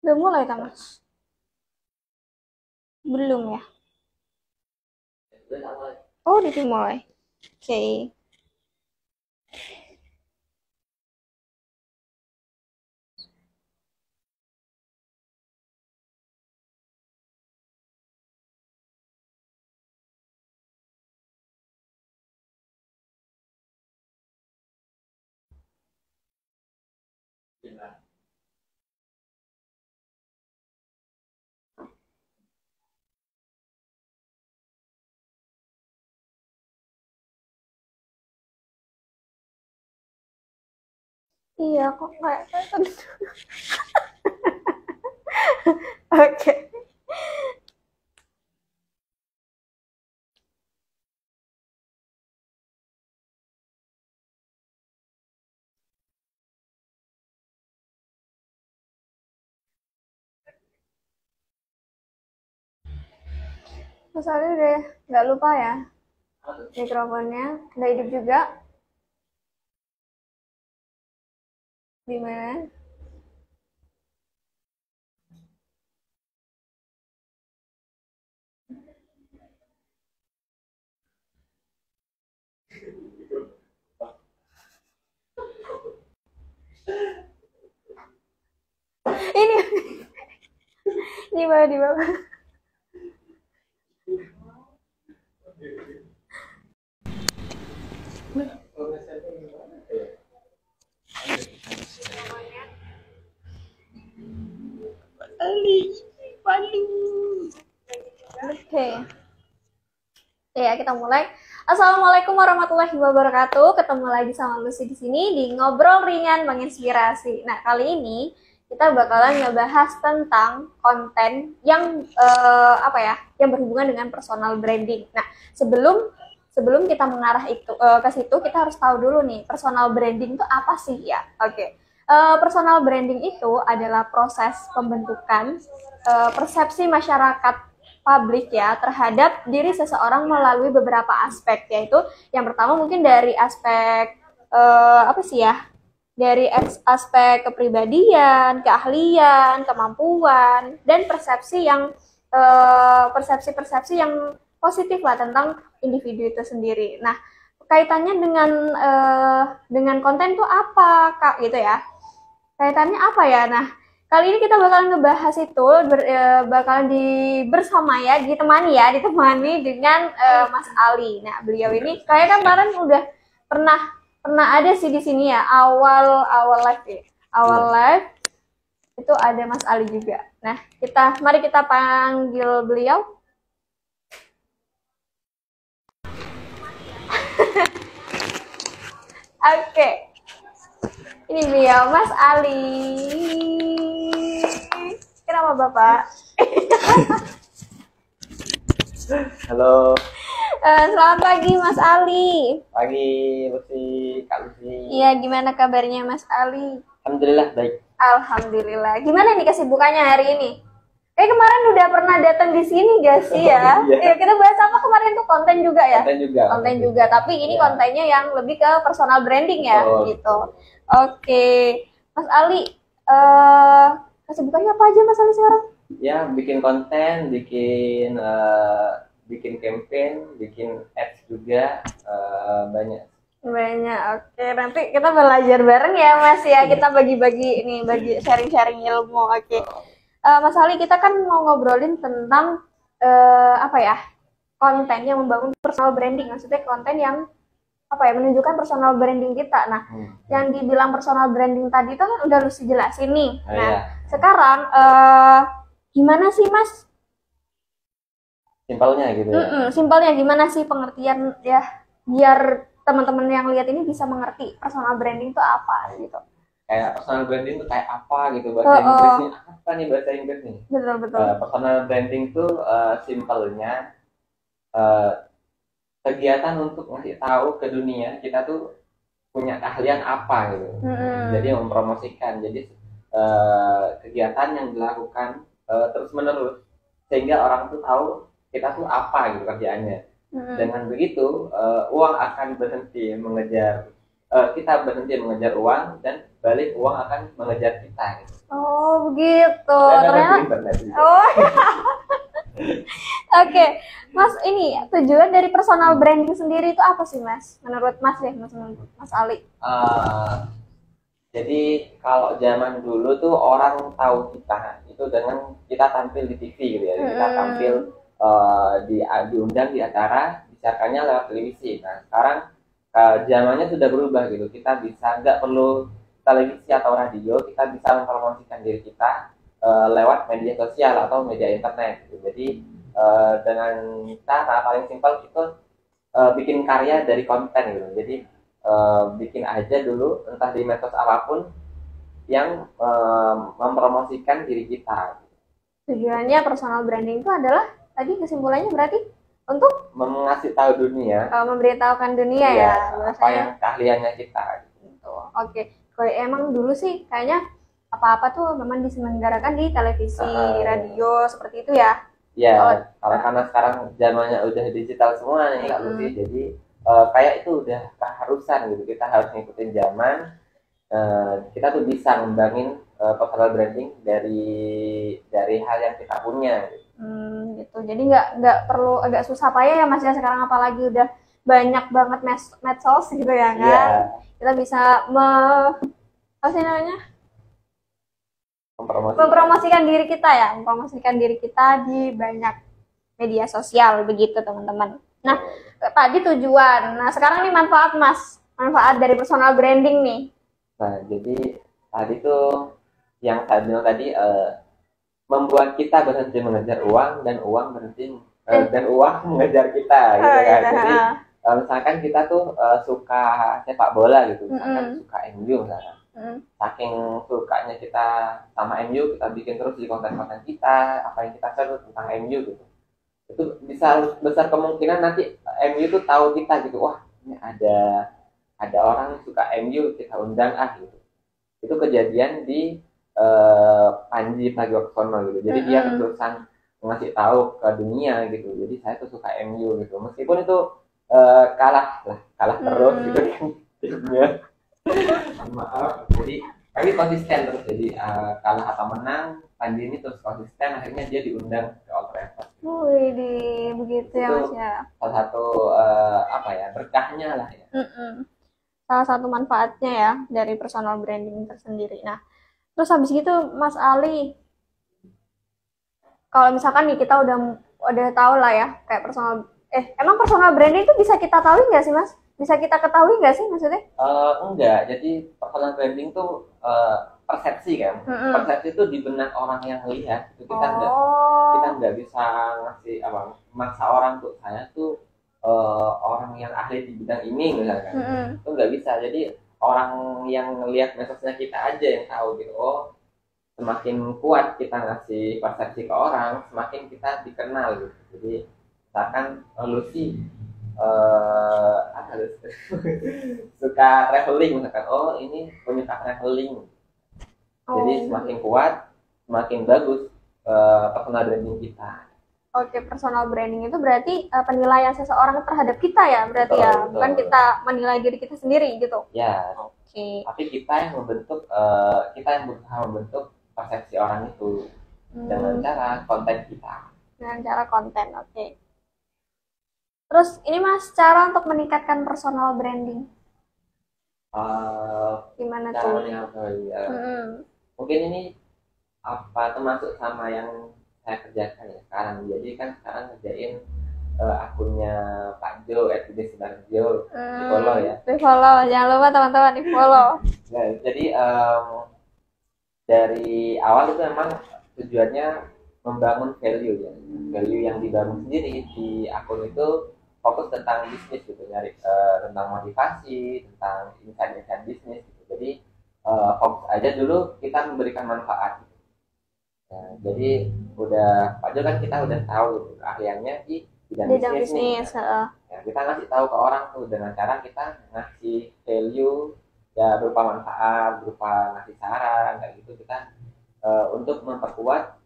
Udah mulai kan, Mas? Belum ya? Oh, udah dimulai. Oke. Iya, kok kayak Oke. Mas Ali udah nggak lupa ya mikrofonnya. Udah hidup juga. Gimana? Ini di bawah. Ali, paling. Oke. Ya, kita mulai. Assalamualaikum warahmatullahi wabarakatuh. Ketemu lagi sama Lucy di sini di Ngobrol Ringan Menginspirasi. Nah, kali ini kita bakalan ngebahas tentang konten yang yang berhubungan dengan personal branding. Nah, sebelum sebelum kita mengarah ke situ, kita harus tahu dulu nih, personal branding itu apa sih ya? Oke. Personal branding itu adalah proses pembentukan persepsi masyarakat publik ya terhadap diri seseorang melalui beberapa aspek, yaitu yang pertama mungkin dari aspek apa sih ya, dari aspek kepribadian, keahlian, kemampuan, dan persepsi-persepsi yang positif lah tentang individu itu sendiri. Nah, kaitannya dengan konten tuh apa, Kak, gitu ya? Kaitannya apa ya? Nah, kali ini kita bakalan ngebahas itu bakalan bersama ya, ditemani dengan Mas Ali. Nah, beliau ini kayak kan kemarin udah pernah pernah ada sih di sini ya, awal awal live ya. Awal live itu ada Mas Ali juga. Nah, mari kita panggil beliau. Oke. Ini beliau Mas Ali. Kenapa Bapak? Halo. Selamat pagi Mas Ali. Pagi, Lucy, Kak Lucy. Iya, gimana kabarnya Mas Ali? Alhamdulillah baik. Alhamdulillah. Gimana nih kesibukannya hari ini? Kemarin udah pernah datang di sini gak sih ya? Iya. Kita bahas apa kemarin tuh, konten juga ya? Konten juga. Tapi ini ya, kontennya yang lebih ke personal branding ya, gitu. Oke. Mas Ali, kesibukannya apa aja Mas Ali sekarang? Ya, bikin konten, bikin campaign, bikin ads juga, banyak. Oke, nanti kita belajar bareng ya Mas ya, kita bagi-bagi ini, sharing-sharing ilmu. Oke. Mas Ali, kita kan mau ngobrolin tentang konten yang membangun personal branding, maksudnya konten yang menunjukkan personal branding kita. Nah, yang dibilang personal branding tadi itu kan udah lu jelasin nih. Nah, iya. Sekarang gimana sih Mas? Simpelnya gitu ya. Simpelnya gimana sih pengertian ya, biar teman-teman yang lihat ini bisa mengerti personal branding itu apa gitu. Kayak personal branding itu kayak apa gitu, bahasa Inggrisnya apa nih, bahasa Inggris nih. Betul. Personal branding itu simpelnya kegiatan untuk ngasih tahu ke dunia kita tuh punya keahlian apa gitu. Jadi mempromosikan. Jadi kegiatan yang dilakukan terus menerus sehingga orang tuh tahu kita tuh apa gitu kerjaannya. Dengan begitu uang akan berhenti mengejar kita berhenti mengejar uang dan balik uang akan mengejar kita gitu. Oh begitu. Ternyata. Oh. Oke, Mas, ini tujuan dari personal branding sendiri itu apa sih, Mas? Menurut Mas ya, Mas Ali. Jadi kalau zaman dulu tuh orang tahu kita itu dengan kita tampil di TV gitu ya. Kita tampil diundang di acara, disiarkannya lewat televisi. Nah sekarang zamannya sudah berubah gitu. Kita bisa nggak perlu televisi atau radio, kita bisa mempromosikan diri kita lewat media sosial atau media internet gitu. Jadi dengan cara paling simpel itu bikin karya dari konten gitu. Jadi bikin aja dulu entah di medsos apapun yang mempromosikan diri kita. Tujuannya personal branding itu adalah tadi kesimpulannya berarti untuk mengasih tahu dunia, memberitahukan dunia ya apa yang keahliannya kita. Gitu. Oke, kalau emang dulu sih kayaknya apa-apa tuh memang diselenggarakan di televisi, di radio seperti itu ya. Ya, karena sekarang zamannya udah digital semua nih Kak Lucy, jadi kayak itu udah keharusan gitu, kita harus ngikutin zaman. Kita tuh bisa ngembangin personal branding dari hal yang kita punya gitu. Gitu. Jadi nggak perlu agak susah payah ya Mas ya, sekarang apalagi udah banyak banget medsos gitu ya kan. Yeah. Kita bisa apa sih namanya? Mempromosikan diri kita ya, mempromosikan diri kita di banyak media sosial begitu teman-teman. Nah, tadi tujuan. Nah, sekarang nih manfaat Mas, manfaat dari personal branding nih. Nah, jadi tadi tuh yang saya bilang tadi membuat kita berhenti mengejar uang dan uang berhenti dan uang mengejar kita gitu kan. Jadi misalkan kita tuh suka sepak bola gitu, misalkan suka MU misalkan. Saking sukanya kita sama MU, kita bikin terus di konten-konten kita, apa yang kita share tentang MU gitu. Itu bisa besar kemungkinan nanti MU tuh tahu kita gitu. Wah, ini ada orang suka MU, kita undang gitu. Itu kejadian di Panji Pragiwaksono gitu. Jadi dia terusan ngasih tahu ke dunia gitu. Jadi saya tuh suka MU gitu. Meskipun itu kalah terus gitu kan timnya. Maaf. Jadi tapi konsisten terus. Jadi kalah atau menang, Panji ini terus konsisten. Akhirnya dia diundang ke Old Trafford. Wih, begitu ya Mas ya. Salah satu berkahnya lah ya. Salah satu manfaatnya ya dari personal branding tersendiri. Nah, terus habis gitu Mas Ali, kalau misalkan nih kita udah tahu lah ya kayak emang personal branding itu bisa kita tahu nggak sih Mas? Bisa kita ketahui nggak sih maksudnya? Enggak. Jadi personal branding tuh persepsi kan. Persepsi itu di benak orang yang lihat. Itu kita nggak bisa ngasih maksa orang tuh saya tuh orang yang ahli di bidang ini misalkan. Itu nggak bisa. Jadi orang yang lihat medsosnya kita aja yang tahu gitu. Oh, semakin kuat kita ngasih persepsi ke orang, semakin kita dikenal gitu. Jadi misalkan Lucy suka traveling misalkan, oh ini penyuka traveling. Jadi semakin kuat, semakin bagus personal branding kita. Oke, personal branding itu berarti penilaian seseorang terhadap kita ya, berarti betul, bukan kita menilai diri kita sendiri gitu. Ya. Oke. Tapi kita yang membentuk, kita yang berusaha membentuk persepsi orang itu dengan cara konten kita. Dengan cara konten, oke. Terus ini Mas, cara untuk meningkatkan personal branding. Gimana tuh? Mungkin ini termasuk sama yang saya kerjakan ya sekarang. Jadi kan sekarang ngerjain akunnya Pak Jo, @Sudarjo, di follow ya. Di follow, jangan lupa teman-teman di follow. Nah, jadi dari awal itu memang tujuannya membangun value ya, value yang dibangun sendiri di akun itu fokus tentang bisnis gitu, nyari tentang motivasi, tentang insight bisnis gitu. Jadi fokus aja dulu kita memberikan manfaat. Nah, jadi udah Pak Jo kan kita udah tahu gitu, keahliannya di bidang bisnis. Ya, kita ngasih tahu ke orang tuh dengan cara kita ngasih value ya berupa manfaat, berupa ngasih saran kayak gitu kita untuk memperkuat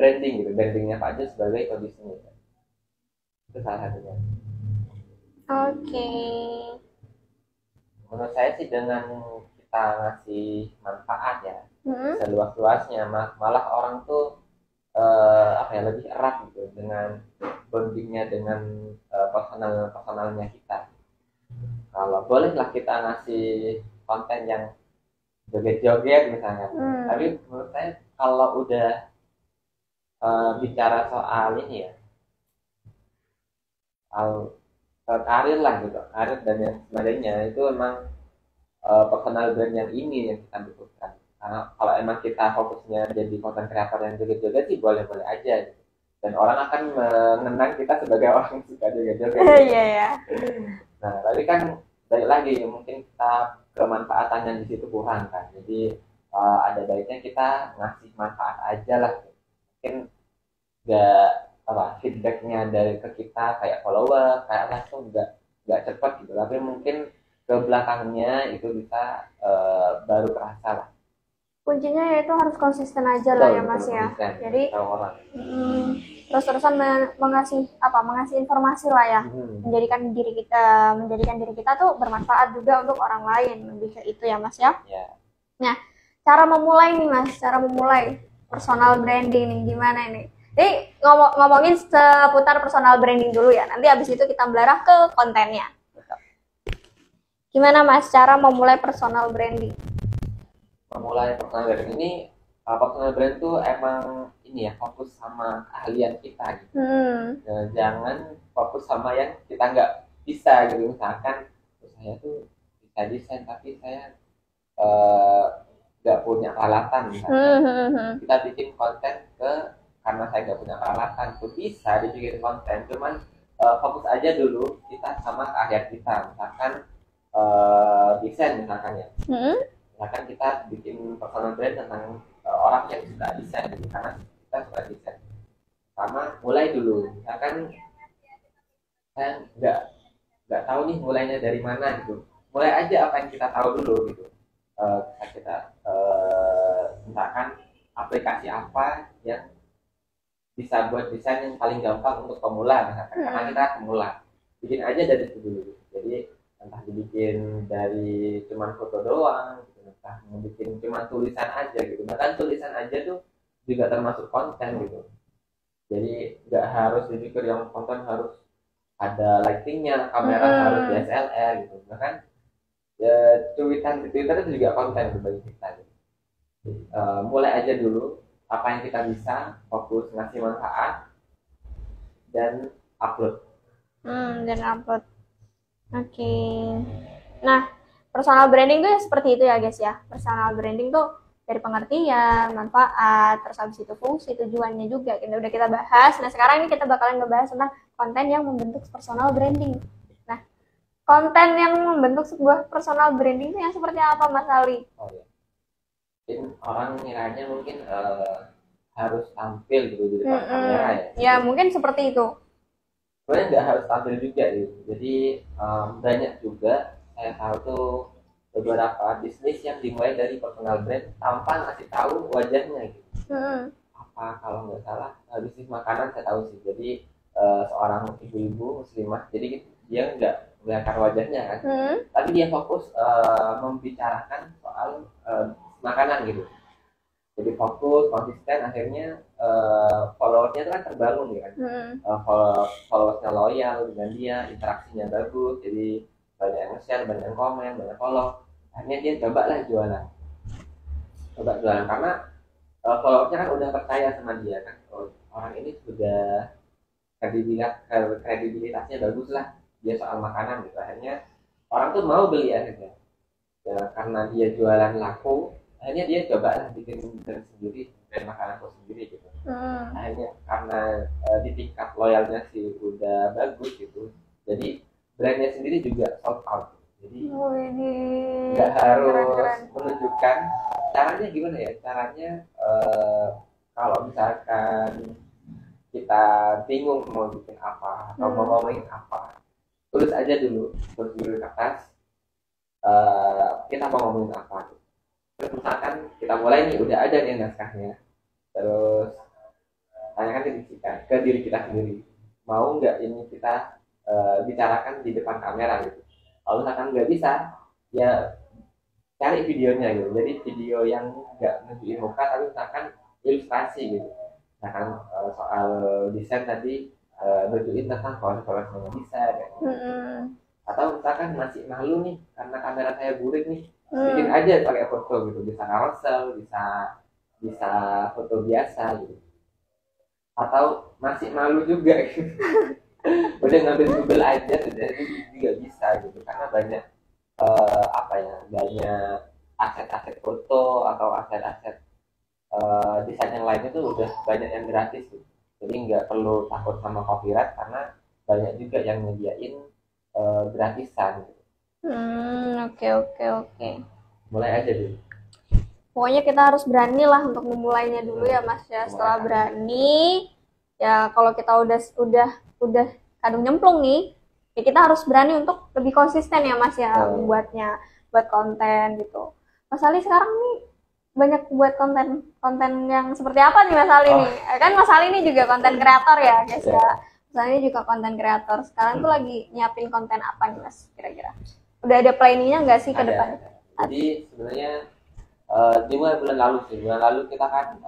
brandingnya Pak Jo sebagai pebisnis. Itu salah satunya. Oke. menurut saya sih dengan kita ngasih manfaat ya seluas-luasnya, malah orang tuh apa ya, lebih erat gitu dengan bondingnya dengan personalnya kita. Kalau bolehlah kita ngasih konten yang joget-joget misalnya, tapi menurut saya kalau udah bicara soal ini ya, soal karir lah gitu, karir dan yang sebagainya, itu emang personal brand yang ini yang kita butuhkan. Karena kalau emang kita fokusnya jadi content creator yang joget-joget sih boleh-boleh aja gitu. Dan orang akan mengenang kita sebagai orang yang suka joget-joget. Iya ya. Nah, tapi kan balik lagi mungkin kita kemanfaatannya di situ kurang kan. Jadi ada baiknya kita ngasih manfaat aja lah. Mungkin nggak feedbacknya dari ke kita kayak follower kayak langsung nggak cepat gitu, tapi mungkin ke belakangnya itu bisa baru terasa lah. Kuncinya yaitu harus konsisten aja lah ya Mas ya. Jadi terus-terusan mengasih informasi lah ya, menjadikan diri kita tuh bermanfaat juga untuk orang lain, lebih ke itu ya Mas ya. Nah, cara memulai nih Mas, personal branding nih gimana nih? Jadi ngomongin seputar personal branding dulu ya. Nanti abis itu kita belarah ke kontennya. Gimana Mas cara memulai personal branding? Memulai personal branding ini, personal brand tuh emang ini ya, fokus sama keahlian kita gitu. Jangan fokus sama yang kita nggak bisa gitu. Misalkan saya tuh bisa desain tapi saya nggak punya peralatan misalkan. Kita bikin konten karena saya nggak punya peralatan, itu bisa dibikin konten, cuman fokus aja dulu kita sama keahlian kita. Misalkan desain misalkan ya, misalkan kita bikin personal brand tentang orang yang suka desain gitu, karena kita suka desain. Sama mulai dulu, misalkan saya nggak tahu nih mulainya dari mana gitu, mulai aja apa yang kita tahu dulu gitu. Kita misalkan aplikasi apa yang bisa buat desain yang paling gampang untuk pemula misalkan, karena kita pemula, bikin aja dari itu dulu. Jadi entah dibikin dari cuman foto doang gitu, entah mau bikin cuman tulisan aja gitu, bahkan tulisan aja tuh juga termasuk konten gitu. Jadi nggak harus dipikir yang konten harus ada lightingnya, kamera harus DSLR gitu, bahkan ya cuitan di Twitter itu juga konten bagi kita gitu. Mulai aja dulu apa yang kita bisa, fokus ngasih manfaat dan upload. Oke. Nah, personal branding tuh ya seperti itu ya guys ya. Personal branding tuh dari pengertian, manfaat, terus habis itu fungsi, tujuannya juga. Udah kita bahas. Nah, sekarang ini kita bakalan ngebahas tentang konten yang membentuk personal branding. Nah, konten yang membentuk sebuah personal branding itu yang seperti apa Mas Ali? Oh ya. Mungkin orang ngiranya mungkin harus tampil gitu di depan kamera ya. Ya mungkin seperti itu. Sebenarnya nggak harus tampil juga gitu. Jadi banyak juga saya tahu tuh beberapa bisnis yang dimulai dari personal brand tanpa ngasih tahu wajahnya gitu. Apa kalau nggak salah bisnis makanan saya tahu sih. Jadi seorang ibu-ibu muslimah, jadi dia nggak kelihatan wajahnya kan, tapi dia fokus membicarakan soal makanan gitu. Jadi fokus, konsisten, akhirnya followersnya itu kan terbangun ya kan. Followersnya loyal dengan dia, interaksinya bagus, jadi banyak yang share, banyak yang komen, banyak follow. Akhirnya dia coba jualan karena followersnya kan udah percaya sama dia kan. Orang ini sudah kredibilitasnya bagus lah, dia soal makanan gitu. Akhirnya orang tuh mau beli akhirnya ya, karena dia jualan laku. Akhirnya dia coba bikin brand sendiri, brand makananku sendiri gitu. Akhirnya karena di tingkat loyalnya sih udah bagus gitu, jadi brandnya sendiri juga sold out. Jadi nggak harus menunjukkan. Caranya gimana ya? Caranya kalau misalkan kita bingung mau bikin apa atau mau ngomongin apa, tulis aja dulu di kertas kita mau ngomongin apa. Terus misalkan kita mulai nih, udah ada nih naskahnya, terus tanyakan ke diri kita sendiri, mau nggak ini kita bicarakan di depan kamera gitu. Kalau misalkan nggak bisa, ya cari videonya gitu. Jadi video yang nggak nunjukin muka tapi misalkan ilustrasi gitu. Misalkan soal desain tadi nunjukin tentang proses desain gitu. Atau misalkan masih malu nih karena kamera saya buruk nih, bikin aja pakai foto gitu, bisa carousel, bisa foto biasa gitu. Atau masih malu juga gitu. Udah ngambil Google aja sudah juga bisa gitu, karena banyak apa ya, banyak aset-aset foto atau aset-aset desain yang lainnya tuh udah banyak yang gratis gitu. Jadi nggak perlu takut sama copyright karena banyak juga yang nyediain gratisan gitu. Oke. Mulai aja dulu. Pokoknya kita harus berani lah untuk memulainya dulu ya Mas ya. Setelah berani, ya kalau kita udah kadung nyemplung nih, ya kita harus berani untuk lebih konsisten ya Mas ya, membuatnya, buat konten gitu. Mas Ali sekarang nih banyak buat konten yang seperti apa nih Mas Ali nih? Kan Mas Ali ini juga konten kreator ya guys ya. Mas Ali juga konten kreator. Sekarang tuh lagi nyiapin konten apa nih Mas kira-kira? Udah ada planningnya nggak sih ke depan? Jadi sebenarnya di bulan lalu kita kan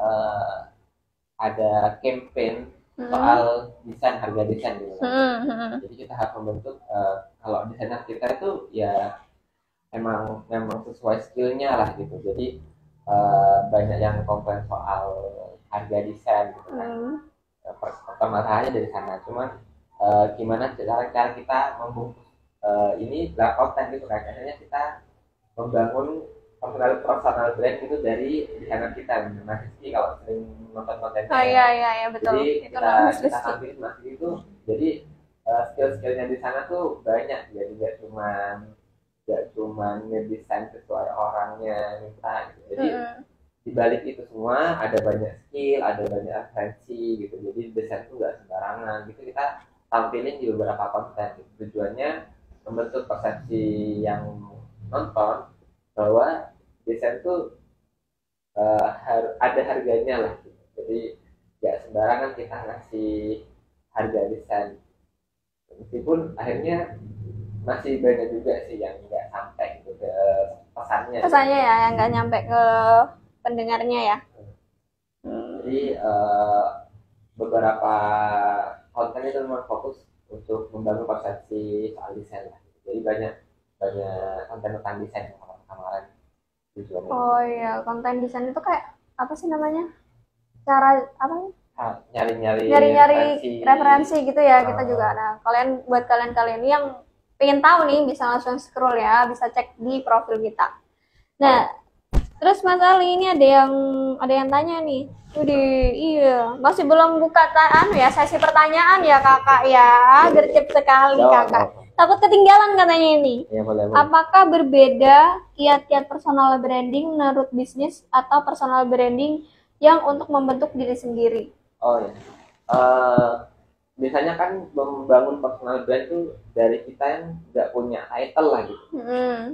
ada campaign soal desain, harga desain gitu. Jadi kita harus membentuk kalau desainer kita itu ya memang sesuai skillnya lah gitu. Jadi banyak yang komplain soal harga desain gitu kan. Permasalahannya dari sana. Cuman gimana cara kita membungkus ini konten gitu kan. Akhirnya kita membangun personal brand itu dari desainer kita. Mas Rizky kalau sering nonton kontennya. Iya betul. Jadi kita ambil Mas Rizky itu, jadi skill-skillnya di sana tuh banyak. Jadi nggak cuma ngedesain sesuai orangnya minta gitu. Jadi di balik itu semua ada banyak skill, ada banyak referensi gitu. Jadi desain itu nggak sembarangan gitu, kita tampilin di beberapa konten gitu. Tujuannya membentuk persepsi yang nonton bahwa desain itu ada harganya lah gitu. Jadi nggak sembarangan kita ngasih harga desain, meskipun akhirnya masih banyak juga sih yang nggak sampai gitu ke pesannya ya, yang nggak nyampe ke pendengarnya ya. Jadi beberapa konten itu memang fokus untuk membangun persepsi soal desain lah. Jadi banyak konten tentang desain kemarin tujuannya. Oh iya, konten desain itu kayak apa sih namanya? Cara apa? Nyari referensi gitu ya. Kita juga. Nah, buat kalian yang pengen tahu nih bisa langsung scroll ya, bisa cek di profil kita. Nah, terus Mas Ali ini ada yang tanya nih. Iya, masih belum buka sesi pertanyaan ya Kakak ya. Gercep sekali Kakak. Takut ketinggalan katanya ini. Ya, boleh. Apakah berbeda kiat-kiat personal branding menurut bisnis atau personal branding yang untuk membentuk diri sendiri? Oh ya. Biasanya kan membangun personal brand itu dari kita yang nggak punya title lah gitu.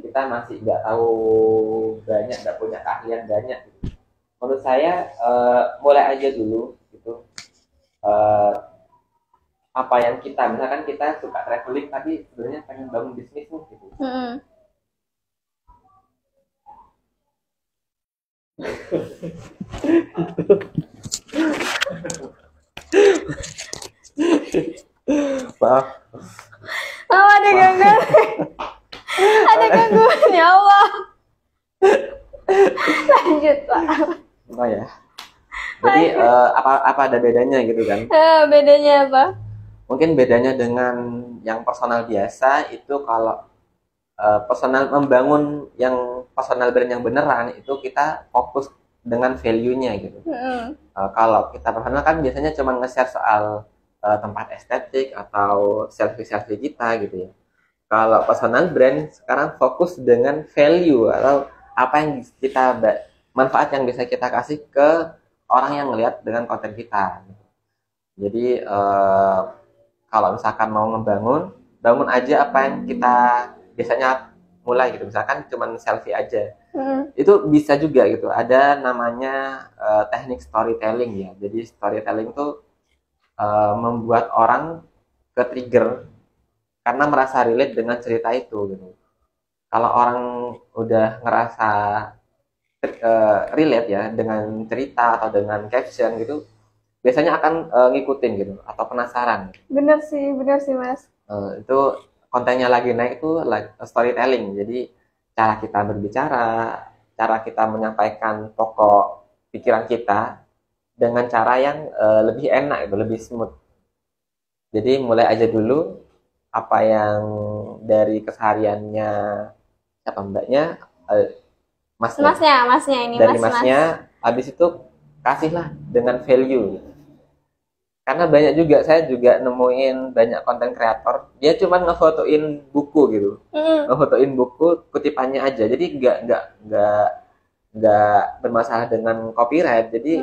Kita masih nggak tahu banyak, nggak punya keahlian banyak gitu. Menurut saya mulai aja dulu gitu. Apa yang misalkan kita suka traveling tapi sebenarnya pengen bangun bisnis nih gitu. Maaf. Ada gangguan. Ada gangguan ya Allah. Lanjut Pak. Oh ya. Jadi apa ada bedanya gitu kan? Bedanya apa? Mungkin bedanya dengan yang personal biasa itu kalau membangun yang personal brand yang beneran itu kita fokus dengan value-nya gitu. Kalau kita personal kan biasanya cuma nge-share soal tempat estetik atau selfie kita gitu ya. Kalau personal brand sekarang fokus dengan value atau apa yang kita manfaat yang bisa kita kasih ke orang yang ngelihat dengan konten kita. Jadi kalau misalkan mau bangun aja apa yang kita biasanya mulai gitu. Misalkan cuma selfie aja. Itu bisa juga gitu. Ada namanya teknik storytelling ya. Jadi storytelling itu membuat orang ke trigger karena merasa relate dengan cerita itu gitu. kalau orang udah ngerasa relate ya dengan cerita atau dengan caption gitu, biasanya akan ngikutin gitu atau penasaran. Bener sih Mas. Itu kontennya lagi naik itu like storytelling. Jadi cara kita berbicara, cara kita menyampaikan pokok pikiran kita dengan cara yang lebih enak, gitu, lebih smooth. Jadi mulai aja dulu apa yang dari kesehariannya siapa mbaknya, masnya ini dari mas. habis itu kasihlah dengan value. Karena banyak juga, saya juga nemuin banyak konten kreator dia cuma ngefotoin buku gitu, ngefotoin buku kutipannya aja, jadi nggak bermasalah dengan copyright. Jadi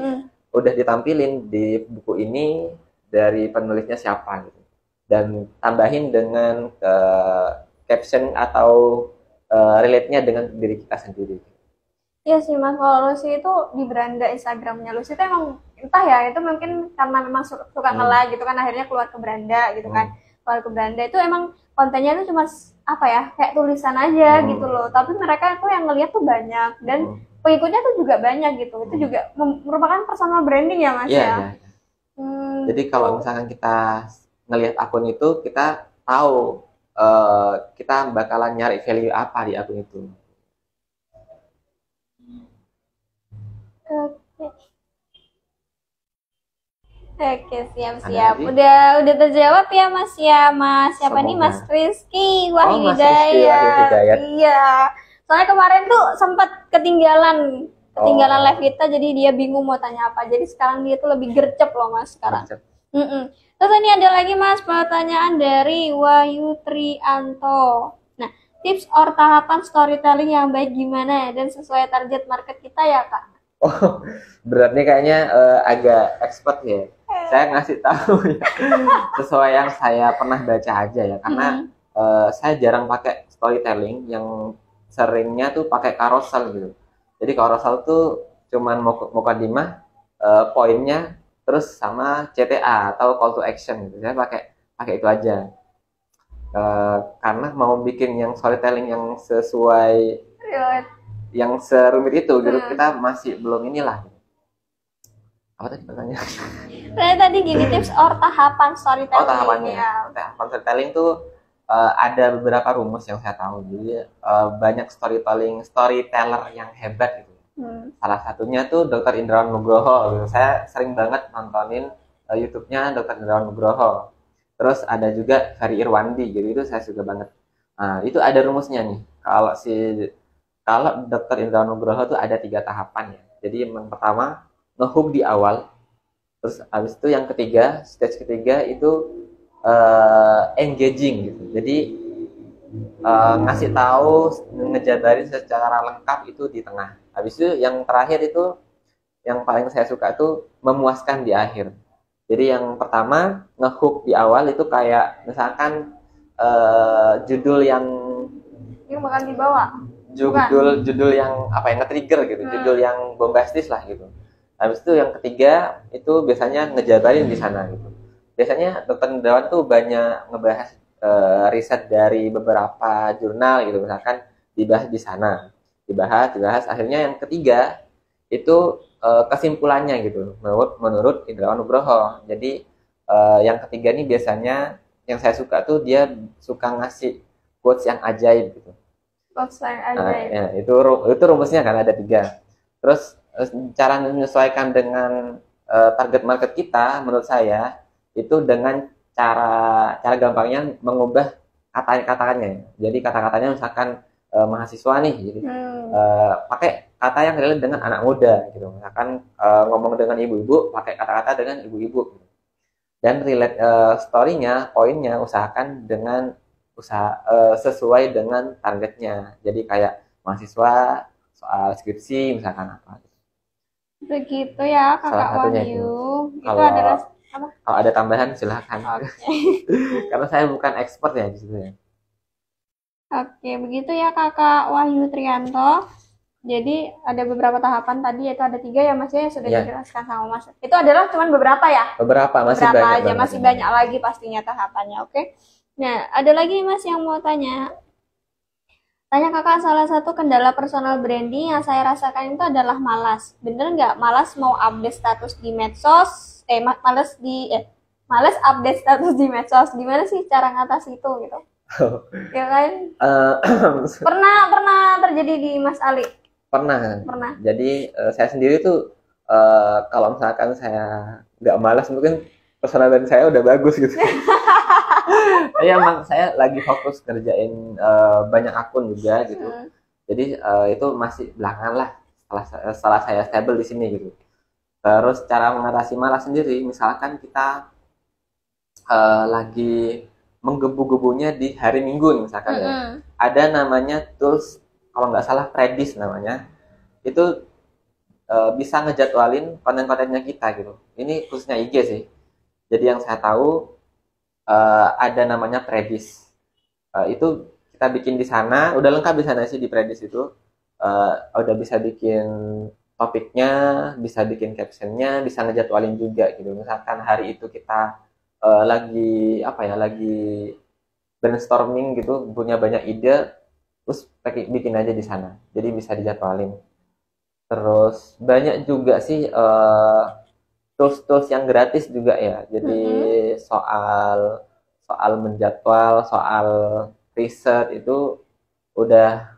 udah ditampilin di buku ini dari penulisnya siapa gitu, dan tambahin dengan caption atau relate-nya dengan diri kita sendiri. Iya sih Mas, kalau Lucy itu di beranda Instagramnya Lucy itu emang entah ya, itu mungkin karena memang suka nge-like gitu kan, akhirnya keluar ke beranda gitu kan. Keluar ke beranda itu emang kontennya itu cuma apa ya, kayak tulisan aja gitu loh, tapi mereka itu yang ngeliat tuh banyak dan pengikutnya tuh juga banyak gitu. Itu juga merupakan personal branding ya Mas ya. Jadi kalau misalkan kita ngelihat akun itu, kita tahu kita bakalan nyari value apa di akun itu. Oke, siap. Udah terjawab ya Mas ya. Mas siapa nih? Mas Rizky Wahyudayat. Iya. Soalnya kemarin tuh sempat ketinggalan live kita, jadi dia bingung mau tanya apa. Jadi sekarang dia tuh lebih gercep loh Mas sekarang. Terus ini ada lagi Mas pertanyaan dari Wahyu Trianto. Nah, tips or tahapan storytelling yang baik gimana dan sesuai target market kita ya Kak? Oh, berarti kayaknya agak expert ya. Saya ngasih tahu ya, sesuai yang saya pernah baca aja ya, karena saya jarang pakai storytelling, yang seringnya tuh pakai carousel gitu. Jadi carousel tuh cuman mukadimah, poinnya, terus sama CTA atau call to action gitu. Saya pakai itu aja. Karena mau bikin yang storytelling yang sesuai, yang serumit itu gitu, kita masih belum inilah. Apa tadi pertanyaannya? Tadi gini, tips or tahapan storytelling. Tahapannya. Tahapan storytelling tuh ada beberapa rumus yang saya tahu. Jadi banyak storyteller yang hebat gitu. Salah satunya tuh Dr. Indrawan Nugroho gitu. Saya sering banget nontonin YouTube-nya Dr. Indrawan Nugroho. Terus ada juga Ferry Irwandi, jadi itu saya suka banget. Nah, itu ada rumusnya nih. Kalau Dr. Indrawan Nugroho tuh ada 3 tahapan ya. Jadi yang pertama ngehook di awal, terus habis itu yang ketiga, stage ketiga itu engaging gitu. Jadi ngasih tahu, ngejabarin secara lengkap itu di tengah. Habis itu yang terakhir itu yang paling saya suka tuh memuaskan di akhir. Jadi yang pertama ngehook di awal itu kayak misalkan judul yang bakal dibawa. Judul yang apa yang nge-trigger gitu, judul yang bombastis lah gitu. Habis itu yang ketiga itu biasanya ngejabarin di sana gitu. Biasanya Dr. Indrawan tuh banyak ngebahas riset dari beberapa jurnal gitu, misalkan dibahas di sana, dibahas. Akhirnya yang ketiga itu kesimpulannya gitu, menurut Indrawan Nugroho. Jadi yang ketiga ini biasanya yang saya suka tuh dia suka ngasih quotes yang ajaib gitu. Quotes yang ajaib. Ya, itu rumusnya kan ada 3. Terus cara menyesuaikan dengan target market kita, menurut saya itu dengan cara gampangnya mengubah kata-katanya. Jadi kata-katanya misalkan mahasiswa nih, jadi pakai kata yang relate dengan anak muda gitu. Misalkan ngomong dengan ibu-ibu, pakai kata-kata dengan ibu-ibu. Dan relate story-nya, poinnya usahakan dengan sesuai dengan targetnya. Jadi kayak mahasiswa soal skripsi misalkan apa. Begitu ya Kakak Wahyu. Itu adalah apa? Kalau ada tambahan silahkan. Karena saya bukan expert ya di situ ya. Oke, begitu ya Kakak Wahyu Trianto. Jadi ada beberapa tahapan tadi, yaitu ada 3 ya Mas ya, yang sudah dijelaskan sama Mas. Itu adalah cuma beberapa ya? Beberapa banyak aja, masih banyak lagi pastinya tahapannya. Oke. Nah, ada lagi Mas yang mau tanya. Tanya kakak, salah satu kendala personal branding yang saya rasakan itu adalah malas. Bener nggak? Malas mau update status di medsos, malas update status di medsos. Gimana sih cara ngatasi itu gitu? Ya kan? Pernah terjadi di Mas Ali? Pernah. Pernah. Jadi saya sendiri tuh kalau misalkan saya nggak malas, mungkin personal brand saya udah bagus gitu. Ya emang saya lagi fokus kerjain banyak akun juga gitu. Jadi itu masih belakangan lah setelah saya stable di sini gitu. Terus cara mengatasi malas sendiri, misalkan kita lagi menggebu-gebunya di hari Minggu misalkan ya. Ada namanya tools, kalau nggak salah Predis namanya. Itu bisa ngejadwalin konten-kontennya kita gitu. Ini khususnya IG sih. Jadi yang saya tahu ada namanya Predis. Itu kita bikin di sana, udah lengkap di sana sih di Predis itu. Udah bisa bikin topiknya, bisa bikin captionnya, bisa ngejadwalin juga gitu. Misalkan hari itu kita lagi brainstorming gitu, punya banyak ide, terus bikin aja di sana. Jadi bisa dijadwalin. Terus banyak juga sih tools-tools yang gratis juga ya. Jadi soal menjadwal, soal riset itu udah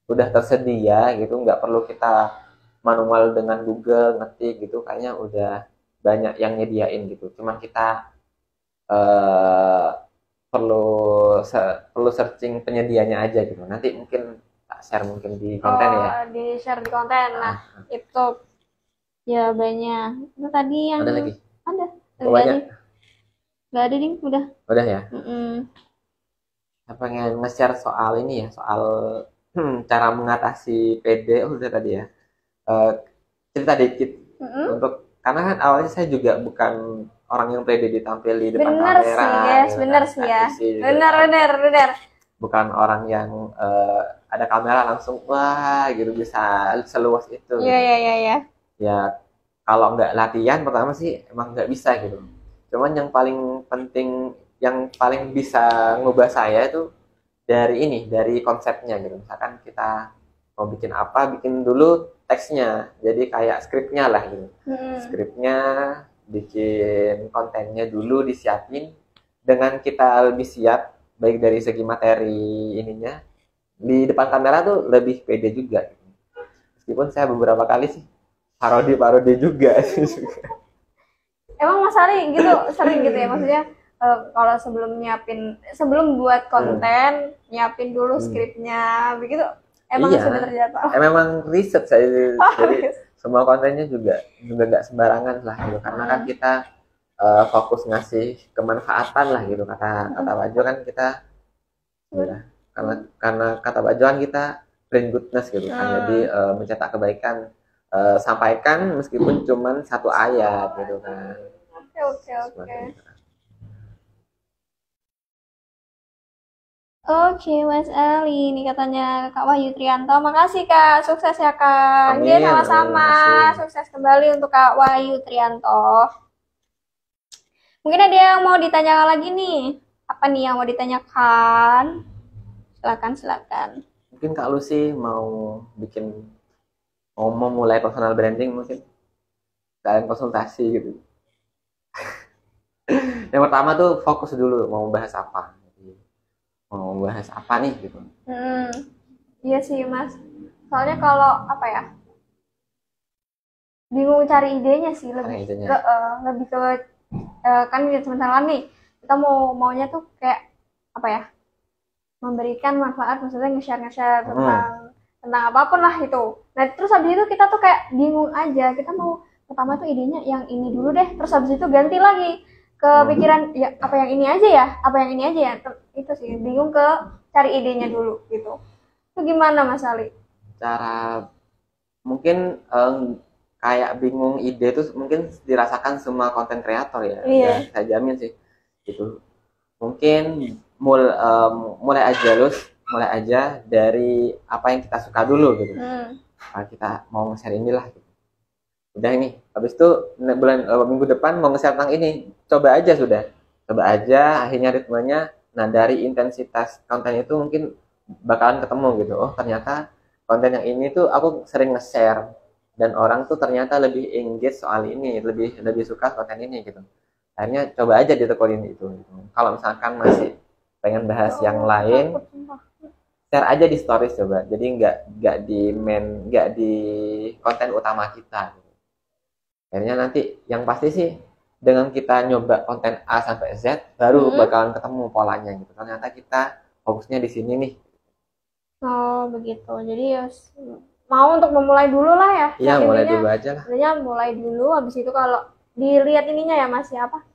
tersedia gitu, nggak perlu kita manual dengan Google ngetik gitu, kayaknya udah banyak yang nyediain gitu. Cuman kita perlu searching penyedianya aja gitu. Nanti mungkin tak share mungkin di konten ya. Di share di konten. Nah, itu ya banyak. Itu tadi yang ada lagi? Ada. Banyak. Gak ada ding, udah. Udah ya. Saya pengen nge-share soal ini ya, soal cara mengatasi PD. Udah tadi ya. Cerita dikit untuk, karena kan awalnya saya juga bukan orang yang pede ditampil di depan kamera. Bener sih ya. Bener. Bukan orang yang ada kamera langsung wah gitu bisa seluas itu. Iya. Ya kalau nggak latihan pertama sih emang nggak bisa gitu. Cuman yang paling penting, yang paling bisa ngubah saya itu dari konsepnya gitu. Misalkan kita mau bikin apa, bikin dulu teksnya, jadi kayak skripnya lah gitu. Skripnya, bikin kontennya dulu, disiapin. Dengan kita lebih siap, baik dari segi materi ininya, di depan kamera tuh lebih pede juga. Meskipun saya beberapa kali sih parodi juga. Emang Mas Ari gitu, sering gitu ya, maksudnya kalau sebelum buat konten, nyiapin dulu skripnya, begitu. Emang sudah terjatuh. Memang riset saya. Jadi semua kontennya juga nggak sembarangan lah gitu, karena kan kita fokus ngasih kemanfaatan lah gitu, kata Bajo kan kita ya, karena kata Bajo kan kita bring goodness gitu kan, jadi mencetak kebaikan, sampaikan meskipun cuman satu ayat gitu kan. Oke, Mas Ali, ini katanya Kak Wahyu Trianto. Makasih Kak, sukses ya Kak. Iya, sama-sama. Sukses kembali untuk Kak Wahyu Trianto. Mungkin ada yang mau ditanyakan lagi nih. Apa nih yang mau ditanyakan? Silakan. Mungkin Kak Lucy mau mulai personal branding mungkin. Kalian konsultasi gitu. Yang pertama tuh fokus dulu mau bahas apa. Mau bahas apa nih gitu. Iya sih Mas, soalnya kalau bingung cari idenya sih, lebih ke kan sementara nih kita maunya tuh kayak memberikan manfaat, maksudnya nge-share tentang apapun lah itu. Nah terus habis itu kita tuh kayak bingung aja, kita mau pertama tuh idenya yang ini dulu deh, terus habis itu ganti lagi ke pikiran ya apa yang ini aja ya, itu sih bingung ke cari idenya dulu gitu. Itu gimana Mas Ali? Cara mungkin kayak bingung ide itu mungkin dirasakan semua konten kreator ya. Iya. Saya jamin sih itu. Mungkin mulai aja dari apa yang kita suka dulu gitu. Kita mau nge-share inilah gitu. Udah ini, habis itu minggu depan mau nge-share tentang ini, coba aja, akhirnya ritmenya. Nah dari intensitas konten itu mungkin bakalan ketemu gitu. Oh ternyata konten yang ini tuh aku sering nge-share dan orang tuh ternyata lebih engage soal ini, lebih lebih suka konten ini gitu. Akhirnya coba aja ditekunin itu gitu. Kalau misalkan masih pengen bahas yang lain, share aja di stories coba. Jadi nggak di konten utama kita gitu. Akhirnya nanti yang pasti sih dengan kita nyoba konten A sampai Z baru bakalan ketemu polanya gitu. Ternyata kita fokusnya di sini nih. Oh begitu. Jadi ya mau untuk memulai dulu lah ya. Iya, mulai dulu aja lah. Sebenarnya mulai dulu, habis itu kalau dilihat ininya ya Mas ya apa?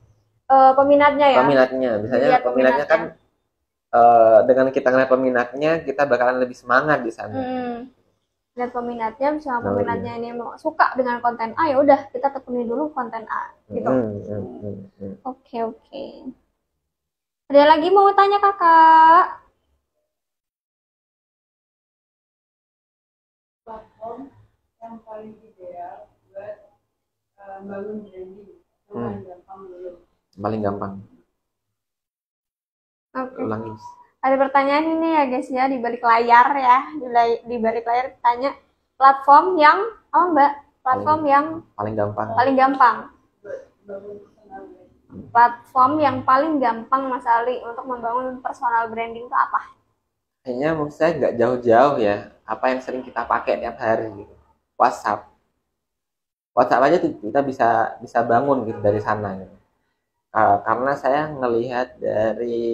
Peminatnya ya. Peminatnya, misalnya peminatnya kan dengan kita ngeliat peminatnya, kita bakalan lebih semangat di sana. Lihat peminatnya, misalnya peminatnya ini suka dengan konten A, ya udah kita tekuni dulu konten A gitu. Oke. Ada lagi mau tanya kakak? Platform yang paling ideal buat bangun branding paling gampang dulu. Paling gampang. Oke. Ulangi. Ada pertanyaan ini ya guys ya, di balik layar ya, di balik layar tanya platform yang Mbak, platform yang paling gampang. Platform yang paling gampang Mas Ali untuk membangun personal branding itu apa? Kayaknya menurut saya nggak jauh-jauh ya, apa yang sering kita pakai tiap hari gitu. WhatsApp aja kita bisa bangun gitu dari sana gitu. Karena saya ngelihat dari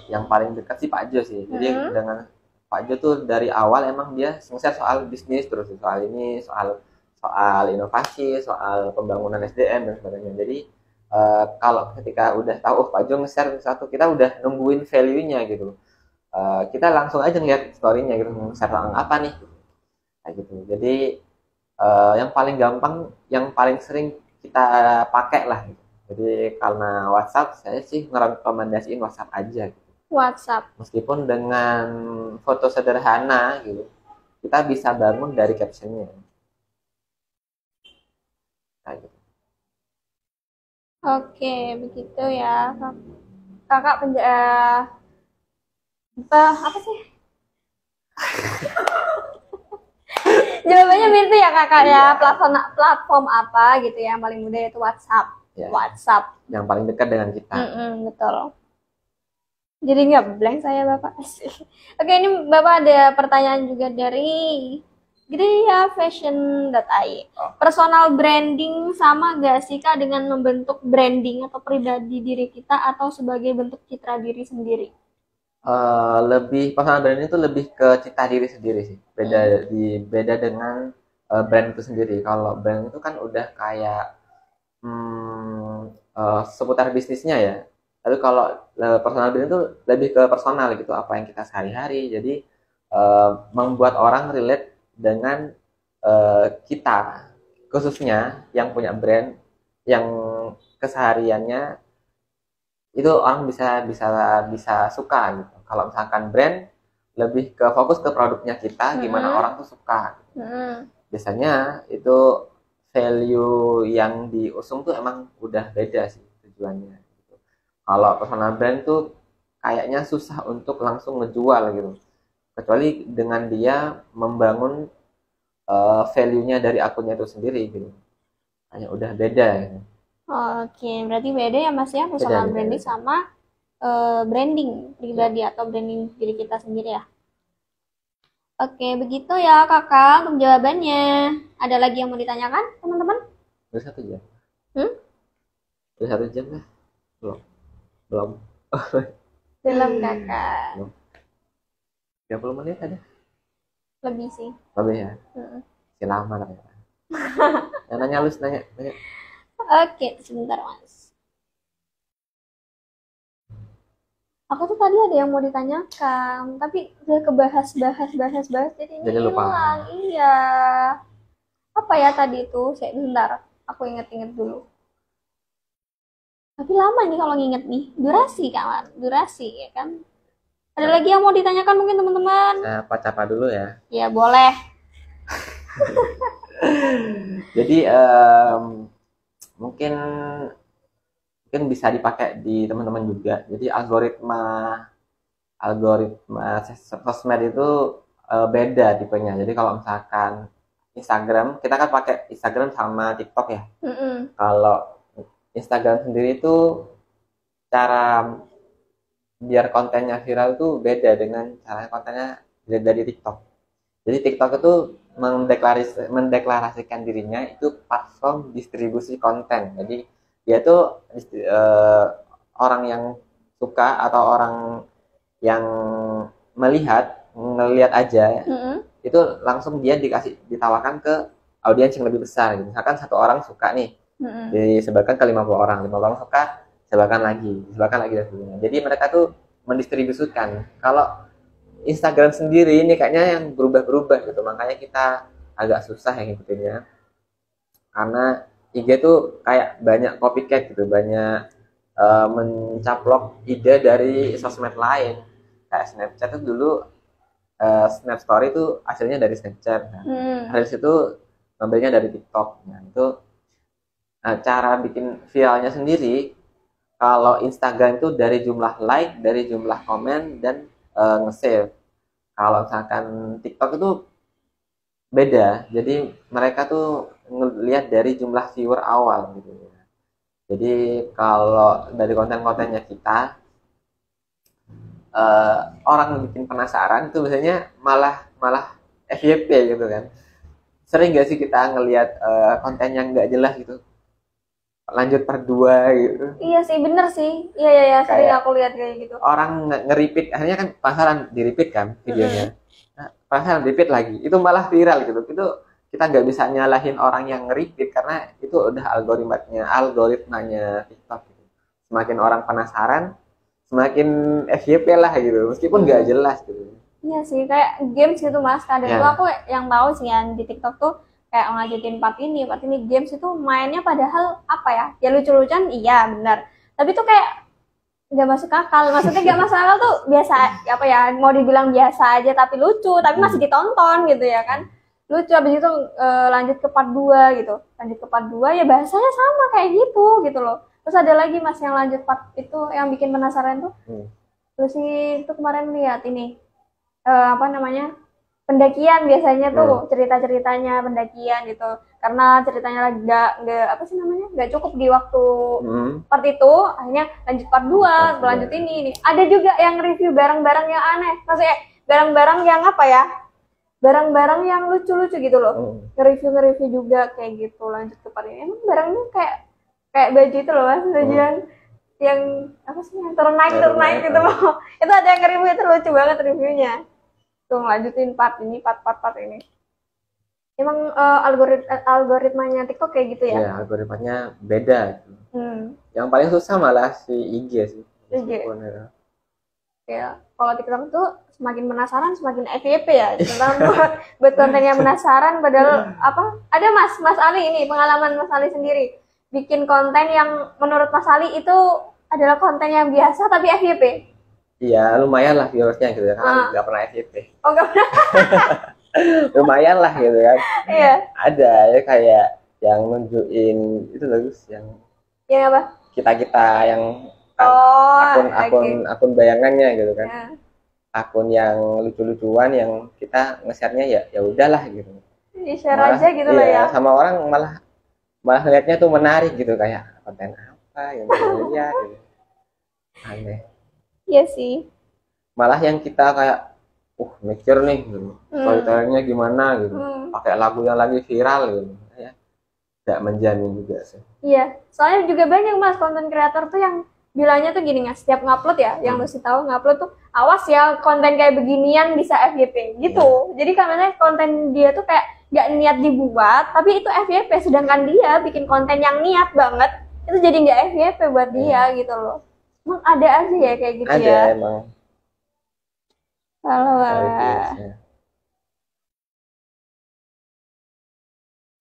yang paling dekat sih Pak Jo sih. Jadi dengan Pak Jo tuh dari awal emang dia share soal bisnis terus, soal ini, soal inovasi, soal pembangunan SDM dan sebagainya. Jadi kalau ketika udah tahu Pak Jo nge-share sesuatu, kita udah nungguin value-nya gitu. Kita langsung aja ngeliat story-nya gitu, nge-share soal apa nih, kayak gitu. Jadi yang paling gampang, yang paling sering kita pakai lah gitu. Jadi karena WhatsApp, saya sih ngerekomendasiin WhatsApp aja gitu. WhatsApp. Meskipun dengan foto sederhana gitu, kita bisa bangun dari captionnya. Kayak gitu. Oke, begitu ya. Kakak apa sih? Jawabannya mirip ya kakak ya. Platform apa gitu ya yang paling mudah itu WhatsApp. Ya. WhatsApp. Yang paling dekat dengan kita. Betul. Jadi nggak blank saya Bapak. Oke, ini Bapak ada pertanyaan juga dari griafashion.ai. Personal branding sama gak sih Kak dengan membentuk branding atau pribadi diri kita atau sebagai bentuk citra diri sendiri? Lebih personal branding itu lebih ke citra diri sendiri sih. Beda dengan brand itu sendiri. Kalau brand itu kan udah kayak seputar bisnisnya ya. Tapi kalau personal branding itu lebih ke personal gitu, apa yang kita sehari-hari. Jadi membuat orang relate dengan kita, khususnya yang punya brand, yang kesehariannya itu orang bisa suka gitu. Kalau misalkan brand lebih ke fokus ke produknya kita, gimana orang tuh suka. Biasanya itu value yang diusung tuh emang udah beda sih tujuannya. Gitu. Kalau personal brand tuh kayaknya susah untuk langsung ngejual gitu. Kecuali dengan dia membangun value-nya dari akunnya itu sendiri gitu. Hanya udah beda gitu. Oke, berarti beda ya Mas ya, personal branding sama branding pribadi atau branding diri kita sendiri ya. Oke, begitu ya kakak untuk jawabannya. Ada lagi yang mau ditanyakan teman-teman? Udah 1 jam. Udah 1 jam lah. Belum. Belum kakak. 30 menit ada? Lebih sih. Lebih ya? Masih lama lah ya. Nanya lu, nanya. Oke, sebentar Mas. Aku tuh tadi ada yang mau ditanyakan, tapi udah kebahas jadi lupa. Hilang. Iya. Apa ya tadi itu? Sebentar, aku inget-inget dulu. Tapi lama nih kalau nginget nih. Durasi kawan, durasi ya kan. Ada lagi yang mau ditanyakan mungkin teman-teman? Saya capa dulu ya. Ya boleh. Jadi mungkin bisa dipakai di teman-teman juga. Jadi algoritma algoritma sosmed itu beda tipenya. Jadi kalau misalkan Instagram, kita kan pakai Instagram sama TikTok ya. Kalau Instagram sendiri itu cara biar kontennya viral tuh beda dengan cara kontennya dari TikTok. Jadi TikTok itu mendeklarasikan dirinya itu platform distribusi konten. Jadi dia tuh orang yang suka atau orang yang ngelihat aja, itu langsung dia ditawarkan ke audiens yang lebih besar. Misalkan satu orang suka nih, disebarkan ke 50 orang, 50 orang suka, sebarkan lagi dan sebagainya. Jadi mereka tuh mendistribusikan. Kalau Instagram sendiri ini kayaknya yang berubah-berubah gitu, makanya kita agak susah yang ngikutinnya. Karena IG tuh kayak banyak copycat gitu, banyak mencaplok ide dari sosmed lain. Kayak Snapchat itu dulu Snap Story itu hasilnya dari Snapchat. Habis itu ngambilnya dari TikTok. Nah, itu cara bikin viralnya sendiri. Kalau Instagram itu dari jumlah like, dari jumlah komen, dan nge-save. Kalau misalkan TikTok itu beda. Jadi mereka tuh ngelihat dari jumlah viewer awal gitu. Jadi kalau dari konten-kontennya kita, orang bikin penasaran itu biasanya malah FYP gitu kan. Sering gak sih kita ngelihat konten yang nggak jelas gitu, lanjut part 2 gitu. Iya sih, bener sih. Iya, sering aku lihat kayak gitu. Orang nge-repeat, akhirnya kan penasaran, di-repeat kan videonya. Nah, penasaran repeat lagi, itu malah viral gitu. Itu kita nggak bisa nyalahin orang yang nge-repeat karena itu udah algoritmanya TikTok gitu. Semakin orang penasaran, semakin FYP lah gitu, meskipun nggak jelas gitu. Iya sih, kayak games gitu Mas. Kadang tuh aku yang tahu sih yang di TikTok tuh kayak ngelanjutin part ini games itu mainnya padahal apa ya lucu-lucuan, iya benar, tapi tuh kayak nggak masuk akal. Maksudnya nggak masuk akal tuh biasa apa ya, mau dibilang biasa aja tapi lucu, tapi masih ditonton gitu ya kan, lucu. Habis itu lanjut ke part 2 gitu, lanjut ke part 2 ya bahasanya sama kayak gitu loh. Terus ada lagi Mas yang lanjut part itu yang bikin penasaran tuh. Terus sih itu kemarin lihat ini apa namanya, pendakian. Biasanya tuh cerita-ceritanya pendakian gitu, karena ceritanya lagi nggak cukup di waktu part itu, akhirnya lanjut part 2, berlanjut ini. Ada juga yang review barang-barang yang aneh, maksudnya barang-barang yang apa ya, barang-barang yang lucu-lucu gitu loh. Nge-review juga kayak gitu. Lanjut ke part ini, emang barangnya kayak baju itu loh Mas, baju yang apa sih, yang turun naik gitu loh. Itu ada yang nge-review, itu lucu banget reviewnya. Tuh lanjutin part ini, part ini. Emang algoritmanya TikTok kayak gitu ya? Iya, algoritmanya beda. Yang paling susah malah si IG sih. IG. Ya, kalau TikTok tuh semakin penasaran semakin FYP ya. Tentang buat konten yang penasaran, padahal apa? Ada Mas Ali ini, pengalaman Mas Ali sendiri. Bikin konten yang menurut Mas Ali itu adalah konten yang biasa tapi FYP. Iya, lumayan lah viewersnya gitu ya, karena nggak pernah FYP. Oh, nggak pernah. Lumayan lah gitu kan. Iya. Ada ya kayak yang nunjukin itu bagus, yang apa? Kita yang akun bayangannya gitu kan. Akun yang lucu-lucuan yang kita nge-share-nya ya udahlah gitu. Di-share aja gitu lah ya. Sama orang malah ngeliatnya tuh menarik gitu, kayak konten apa yang lihat gitu. Aneh. Iya sih. Malah yang kita kayak mikir nih gitu, storytellingnya gimana gitu, pakai lagu yang lagi viral gitu ya, tidak menjamin juga sih. Iya, soalnya juga banyak Mas konten kreator tuh yang bilangnya tuh gini, nggak setiap ngupload ya, yang mesti tahu ngupload tuh awas ya konten kayak beginian bisa FYP gitu. Jadi karena konten dia tuh kayak nggak niat dibuat tapi itu FYP, sedangkan dia bikin konten yang niat banget itu jadi nggak FYP buat dia gitu loh. Emang ada aja ya kayak gitu ada, ya. Ada emang. Halo.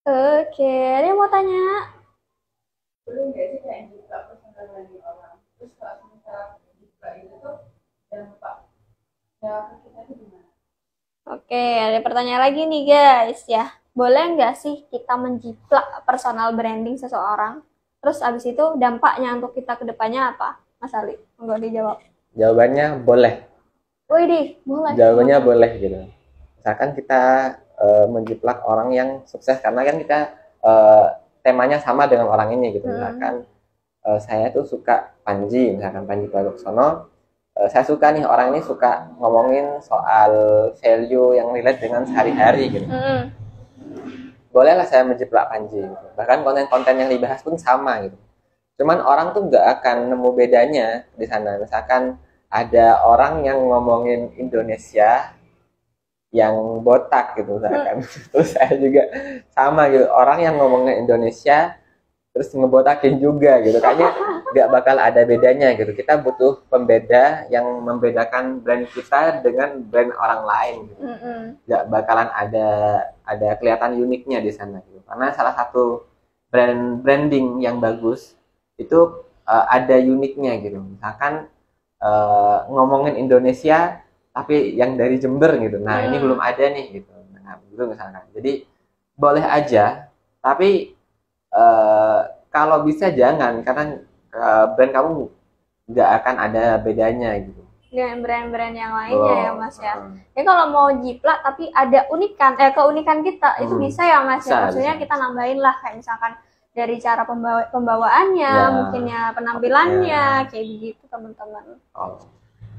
Oke, ada yang mau tanya? Belum nggak sih kayak juga personal dari orang. Terus kalau misalnya juga itu tuh dampak ya kita itu gimana? Oke, ada pertanyaan lagi nih guys ya. Boleh nggak sih kita menjiplak personal branding seseorang? Terus abis itu dampaknya untuk kita ke depannya apa? Mas Ali, enggak dijawab. Jawabannya boleh. Widih, boleh. Jawabannya boleh gitu. Misalkan kita menjiplak orang yang sukses karena kan kita temanya sama dengan orang ini gitu. Misalkan saya tuh suka Panji, misalkan Panji Pragiwaksono. Saya suka nih orang ini suka ngomongin soal value yang relate dengan sehari-hari gitu. Bolehlah saya menjiplak Panji gitu. Bahkan konten-konten yang dibahas pun sama gitu. Cuman orang tuh nggak akan nemu bedanya di sana. Misalkan ada orang yang ngomongin Indonesia yang botak gitu misalkan. Terus saya juga sama gitu. Orang yang ngomongin Indonesia terus ngebotakin juga gitu. Kayaknya nggak bakal ada bedanya gitu. Kita butuh pembeda yang membedakan brand kita dengan brand orang lain gitu. Nggak bakalan ada kelihatan uniknya di sana gitu. Karena salah satu branding yang bagus itu ada uniknya gitu. Misalkan ngomongin Indonesia tapi yang dari Jember gitu. Nah, ini belum ada nih gitu. Nah, begitu misalkan. Jadi boleh aja, tapi kalau bisa jangan karena brand kamu nggak akan ada bedanya gitu. Dengan brand-brand yang lainnya ya Mas ya. Ya kalau mau jiplak tapi ada keunikan kita itu bisa ya Mas ya. Maksudnya kita nambahin lah kayak misalkan dari cara pembawaannya, mungkin ya penampilannya, kayak begitu teman-teman.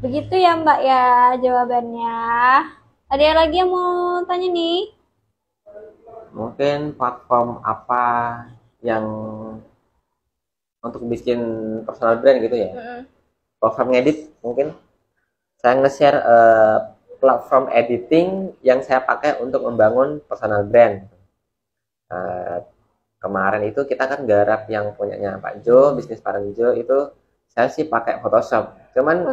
Begitu ya Mbak ya jawabannya. Ada lagi yang mau tanya nih? Mungkin platform apa yang untuk bikin personal brand gitu ya? Platform edit mungkin. Saya nge-share platform editing yang saya pakai untuk membangun personal brand. Kemarin itu kita kan garap yang punyanya Pak Jo, bisnis Parenjo itu saya sih pakai Photoshop. Cuman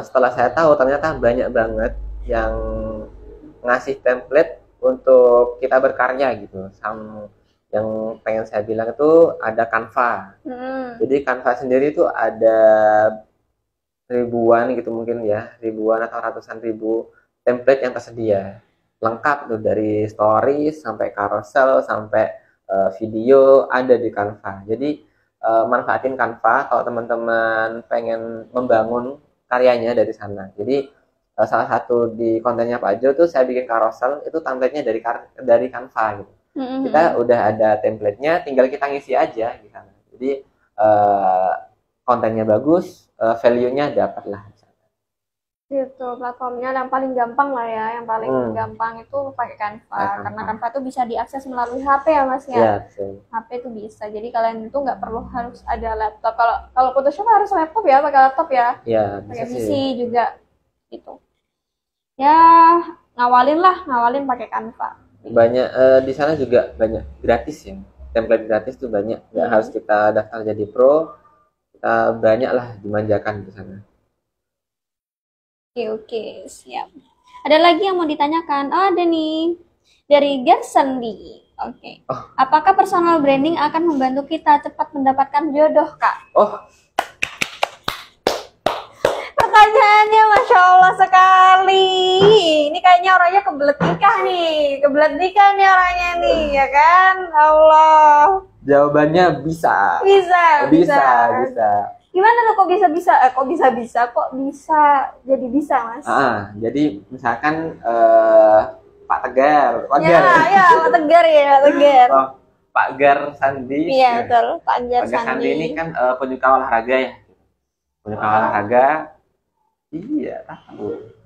setelah saya tahu ternyata banyak banget yang ngasih template untuk kita berkarya gitu. Yang pengen saya bilang itu ada Canva. Jadi Canva sendiri itu ada ribuan gitu mungkin ya, ribuan atau ratusan ribu template yang tersedia. Lengkap tuh dari stories sampai carousel sampai video ada di Canva. Jadi manfaatin Canva kalau teman-teman pengen membangun karyanya dari sana. Jadi salah satu di kontennya Pak Jo tuh saya bikin carousel itu template-nya dari Canva gitu. Kita udah ada template-nya, tinggal kita ngisi aja di sana. Jadi kontennya bagus, value-nya dapat lah. Gitu, platformnya yang paling gampang lah ya, yang paling gampang itu pakai Canva, karena Canva itu bisa diakses melalui HP ya Mas ya. HP itu bisa, jadi kalian itu nggak perlu harus ada laptop. Kalau Photoshop harus laptop ya, pakai laptop ya. Pakai PC juga, gitu. Ya ngawalin pakai Canva. Banyak di sana juga banyak gratis ya, template gratis tuh banyak. Nggak harus kita daftar jadi pro, kita banyak lah dimanjakan di sana. Oke, siap. Ada lagi yang mau ditanyakan? Oh, ada nih. Dari Gersandi. Oke. Apakah personal branding akan membantu kita cepat mendapatkan jodoh, Kak? Pertanyaannya Masya Allah sekali. Ini kayaknya orangnya kebelet nikah nih orangnya nih, ya kan? Allah. Jawabannya bisa. Bisa. Gimana tuh kok bisa? Kok bisa jadi bisa, Mas? Jadi misalkan Pak Tegar. Pak Tegar. Pak Gar Sandi. Iya, betul. Pak Gar Sandi ini kan penyuka olahraga ya. Penyuka olahraga. Iya, tahu.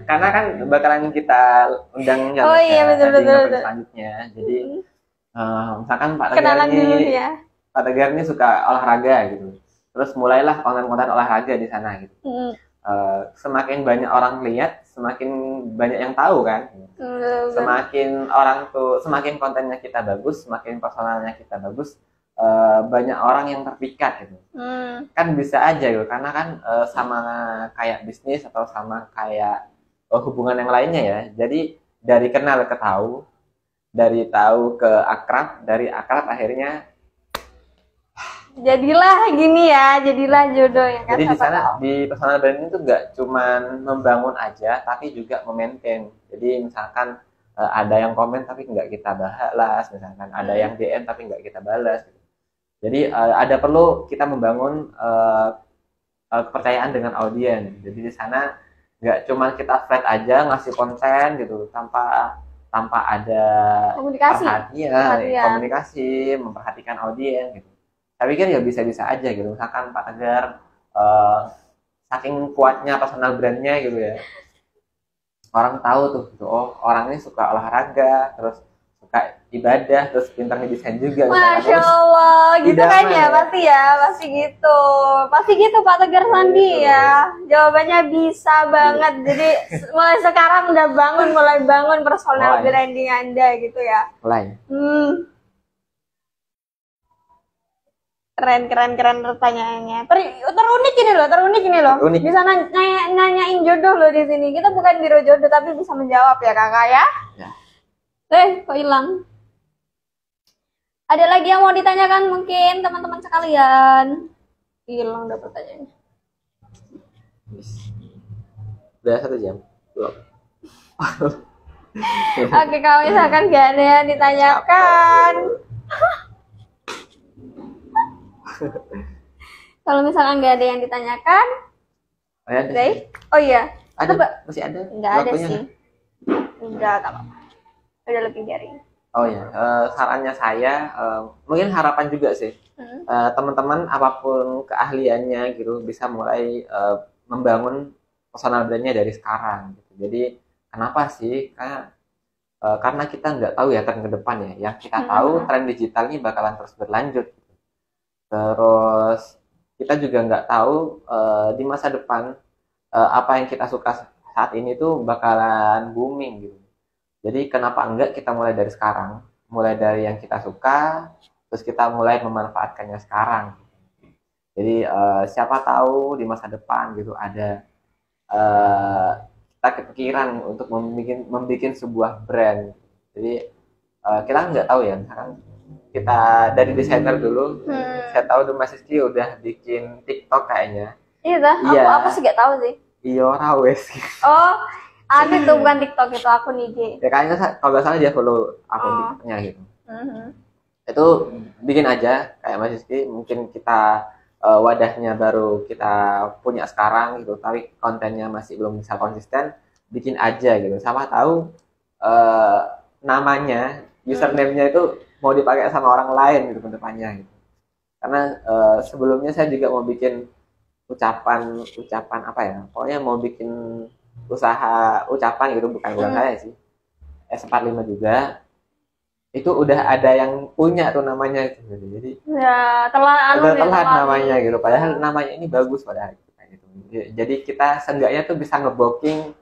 Karena kan bakalan kita undang betul. selanjutnya. Jadi misalkan Pak Tegar ini Pak Tegar ini suka olahraga gitu. Terus mulailah konten-konten olahraga di sana gitu. Semakin banyak orang lihat, semakin banyak yang tahu kan. Semakin kontennya kita bagus, semakin personalnya kita bagus, banyak orang yang terpikat gitu. Kan bisa aja gitu, karena kan sama kayak bisnis atau sama kayak hubungan yang lainnya ya. Jadi dari kenal ke tahu, dari tahu ke akrab, dari akrab akhirnya jadilah jodoh ya kan. Jadi di sana di personal branding itu nggak cuman membangun aja, tapi juga memaintain. Jadi misalkan ada yang komen tapi nggak kita balas, misalkan ada yang DM tapi nggak kita balas. Jadi ada perlu kita membangun kepercayaan dengan audiens. Jadi di sana nggak cuma kita flat aja ngasih konten gitu tanpa ada Komunikasi. komunikasi, memperhatikan audiens gitu. Saya pikir ya bisa-bisa aja gitu. Misalkan Pak Tegar saking kuatnya personal brandnya gitu ya, orang tahu tuh gitu, oh orang ini suka olahraga, terus suka ibadah, terus pintar ngedesain juga. Masya Allah, gitu kan ya, pasti gitu Pak Tegar Sandi ya. Jawabannya bisa banget. Jadi mulai sekarang mulai bangun personal branding Anda gitu ya. Mulai. Keren pertanyaannya. Terunik ini loh. Bisa nanyain jodoh loh di sini. Kita bukan biro jodoh tapi bisa menjawab ya kakak ya. Kok hilang? Ada lagi yang mau ditanyakan mungkin teman-teman sekalian? Hilang udah pertanyaannya. Udah 1 jam. Belum. Oke, kalau misalkan gak ada yang ditanyakan. Kalau misalkan gak ada yang ditanyakan. Oh iya. Masih ada? Enggak ada sih. Enggak apa-apa. Udah lebih dari. Oh ya, sarannya saya, mungkin harapan juga sih, teman-teman apapun keahliannya gitu bisa mulai membangun personal brandnya dari sekarang. Gitu. Jadi kenapa sih? Karena kita nggak tahu ya tren ke depan ya. Yang kita tahu tren digital ini bakalan terus berlanjut. Terus kita juga nggak tahu di masa depan apa yang kita suka saat ini tuh bakalan booming gitu. Jadi kenapa enggak kita mulai dari sekarang, mulai dari yang kita suka, terus kita mulai memanfaatkannya sekarang. Jadi siapa tahu di masa depan gitu ada kita kepikiran untuk membuat sebuah brand. Jadi kita nggak tahu ya, misalkan kita dari desainer dulu, saya tahu Mas Rizky udah bikin TikTok kayaknya. Iya, aku sih nggak tahu sih. Iya, rawes. Oh. Ada tuh bukan TikTok itu akun IG. Ya kayaknya kalau nggak salah dia follow akun TikToknya gitu. Itu bikin aja kayak Mas Rizky, mungkin kita wadahnya baru kita punya sekarang gitu, tapi kontennya masih belum bisa konsisten, bikin aja gitu. Sama tahu namanya, username-nya itu mau dipakai sama orang lain gitu ke depannya gitu. Karena sebelumnya saya juga mau bikin ucapan apa ya? Pokoknya mau bikin usaha ucapan gitu, bukan saya sih. S45 juga. Itu udah ada yang punya tuh namanya gitu. Jadi ya telat namanya gitu. Padahal namanya ini bagus padahal gitu. Jadi kita seenggaknya tuh bisa ngebooking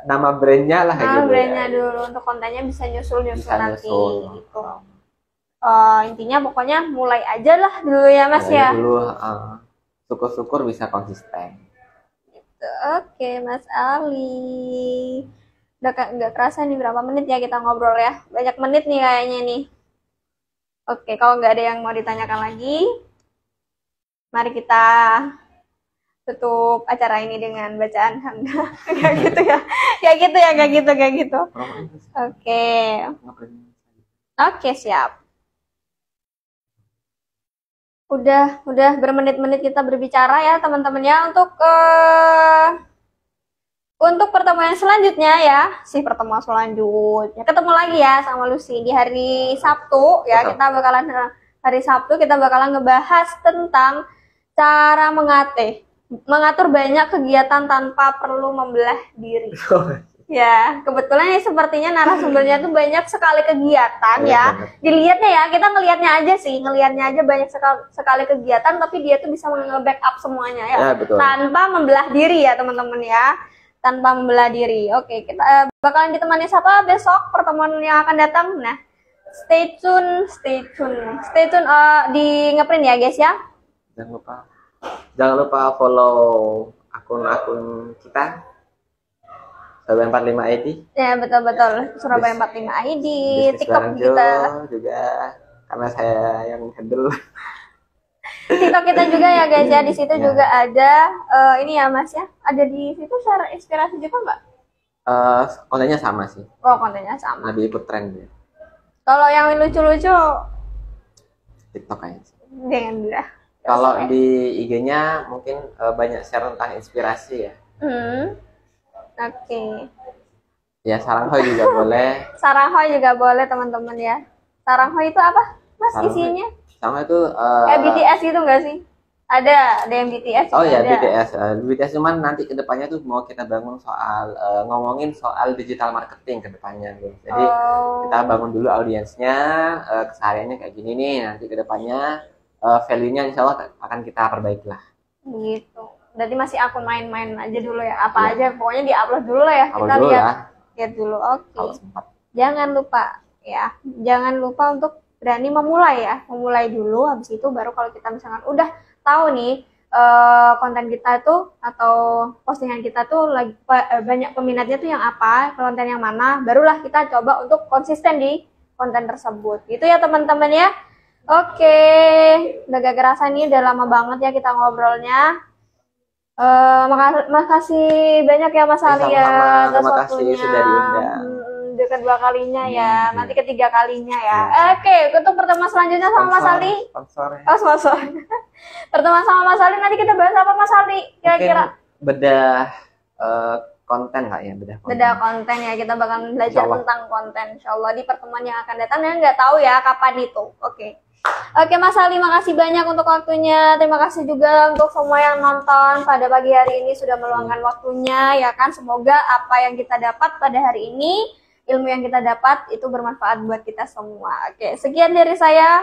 nama brandnya lah gitu. Brandnya dulu untuk kontennya bisa nyusul nanti gitu. Intinya pokoknya mulai aja lah dulu ya Mas ya. Dulu syukur-syukur bisa konsisten. Oke, Mas Ali. Udah nggak kerasa nih berapa menit ya kita ngobrol ya. Banyak menit nih kayaknya nih. Oke, kalau nggak ada yang mau ditanyakan lagi, mari kita tutup acara ini dengan bacaan hamdah. Kayak gitu ya. Kayak gitu. Oke, siap. Udah bermenit-menit kita berbicara ya teman-teman ya untuk pertemuan selanjutnya ya, pertemuan selanjutnya ketemu lagi ya sama Lucy di hari Sabtu ya. Kita bakalan hari Sabtu kita bakalan ngebahas tentang cara mengatur banyak kegiatan tanpa perlu membelah diri. Ya, kebetulan sepertinya narasumbernya tuh banyak sekali kegiatan ya. Dilihatnya ya, kita ngelihatnya aja banyak sekali kegiatan, tapi dia tuh bisa nge-backup semuanya ya. Tanpa membelah diri ya teman-teman ya. Tanpa membelah diri. Oke, kita bakalan ditemani siapa besok pertemuan yang akan datang. Nah, stay tune di ngeprint ya guys ya. Jangan lupa follow akun-akun kita. Surabaya 45 ID. Ya, betul. Surabaya 45 ID. TikTok kita juga karena saya yang handle. TikTok kita juga ya guys ya. Di situ juga ada ini ya Mas ya. Ada di situ share inspirasi juga nggak? Kontennya sama sih. Oh, kontennya sama. Lebih ikut tren ya. Kalau yang lucu-lucu TikTok kayaknya. Jangan lah. Kalau di IG-nya mungkin banyak share tentang inspirasi ya. Oke. Ya, saranghoy juga boleh. Saranghoy juga boleh teman-teman ya. Saranghoy itu apa, Mas, isinya? Saranghoy itu BTS gitu nggak sih? Ada yang BTS. Oh ya, ada. BTS cuman nanti kedepannya tuh mau kita bangun soal ngomongin soal digital marketing kedepannya gitu. Jadi kita bangun dulu audiensnya, kesehariannya kayak gini nih. Nanti kedepannya value-nya insya Allah akan kita perbaiki lah. Gitu. Berarti masih akun main-main aja dulu ya. Apa aja pokoknya di-upload dulu lah ya. Kita dulu lihat. lah. Lihat dulu. Oke. Jangan lupa ya. Jangan lupa untuk berani memulai ya. Memulai dulu, habis itu baru kalau kita misalkan udah tahu nih konten kita tuh atau postingan kita tuh lagi banyak peminatnya tuh yang apa, konten yang mana, barulah kita coba untuk konsisten di konten tersebut. Gitu ya teman-teman ya. Oke, udah gak kerasa nih, udah lama banget ya kita ngobrolnya. Makasih banyak ya Mas Ali ya atas waktunya. Sudah diundang. Udah kedua kalinya ya, nanti ketiga kalinya ya. Oke, untuk pertemuan selanjutnya sama Mas Ali. Sponsor. Pertemuan sama Mas Ali nanti kita bahas apa Mas Ali? Kira-kira bedah konten nggak ya, bedah konten ya, kita bakal belajar tentang konten insyaallah di pertemuan yang akan datang, ya nggak tahu ya kapan itu. Oke Mas Ali, makasih banyak untuk waktunya. Terima kasih juga untuk semua yang nonton pada pagi hari ini sudah meluangkan waktunya ya kan. Semoga apa yang kita dapat pada hari ini, ilmu yang kita dapat itu bermanfaat buat kita semua. Oke, sekian dari saya.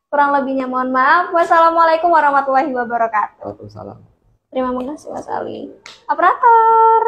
Kurang lebihnya mohon maaf. Wassalamualaikum warahmatullahi wabarakatuh. Waalaikumsalam. Terima kasih Mas Ali. Operator.